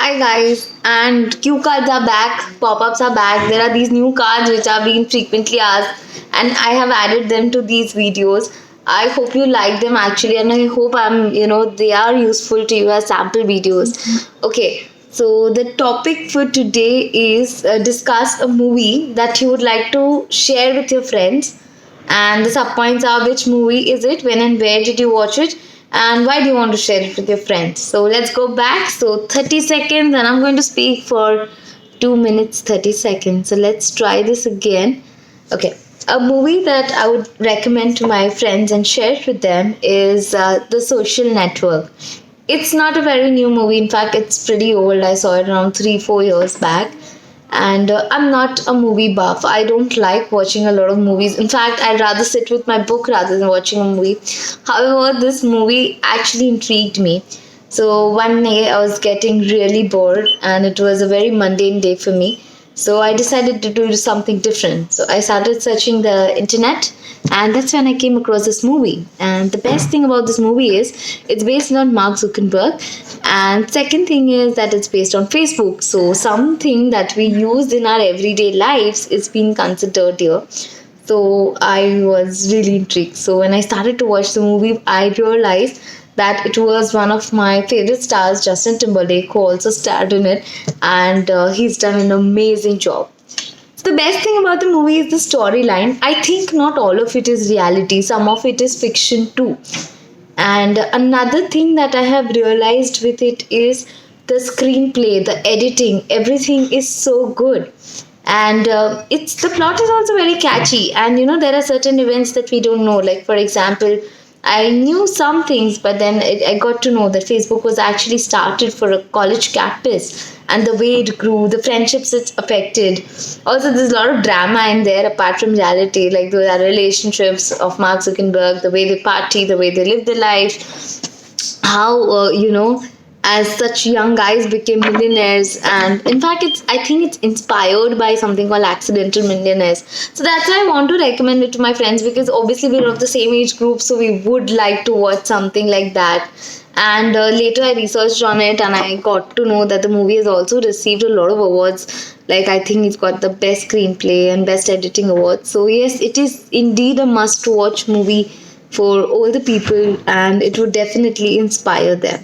Hi guys, and cue cards are back, pop-ups are back. There are these new cards which are being frequently asked, and I have added them to these videos. I hope you like them actually, and I hope they are useful to you as sample videos. Okay, so the topic for today is discuss a movie that you would like to share with your friends, and the subpoints are which movie is it, when and where did you watch it, and why do you want to share it with your friends. So let's go back. So 30 seconds, and I'm going to speak for 2 minutes 30 seconds. So let's try this again. Okay. A movie that I would recommend to my friends and share it with them is The Social Network. It's not a very new movie. In fact, it's pretty old. I saw it around 3-4 years back. And I'm not a movie buff. I don't like watching a lot of movies. In fact, I'd rather sit with my book rather than watching a movie. However, this movie actually intrigued me. So one day I was getting really bored, and it was a very mundane day for me. So I decided to do something different. So I started searching the internet, and that's when I came across this movie. And the best thing about this movie is it's based on Mark Zuckerberg. And second thing is that it's based on Facebook. So something that we use in our everyday lives is being considered here. So I was really intrigued. So when I started to watch the movie, I realized that it was one of my favorite stars, Justin Timberlake, who also starred in it, and he's done an amazing job. So the best thing about the movie is the storyline. I think not all of it is reality, some of it is fiction too. And another thing that I have realized with it is the screenplay, the editing, everything is so good. And it's the plot is also very catchy. And there are certain events that we don't know. Like for example, I knew some things, but then I got to know that Facebook was actually started for a college campus, and the way it grew, the friendships it affected. Also, there's a lot of drama in there apart from reality, like the relationships of Mark Zuckerberg, the way they party, the way they live their life, how as such young guys became millionaires. And in fact, I think it's inspired by something called accidental millionaires. So that's why I want to recommend it to my friends, because obviously we're of the same age group, so we would like to watch something like that. And later I researched on it, and I got to know that the movie has also received a lot of awards. Like I think it's got the best screenplay and best editing awards. So yes, it is indeed a must watch movie for all the people, and it would definitely inspire them.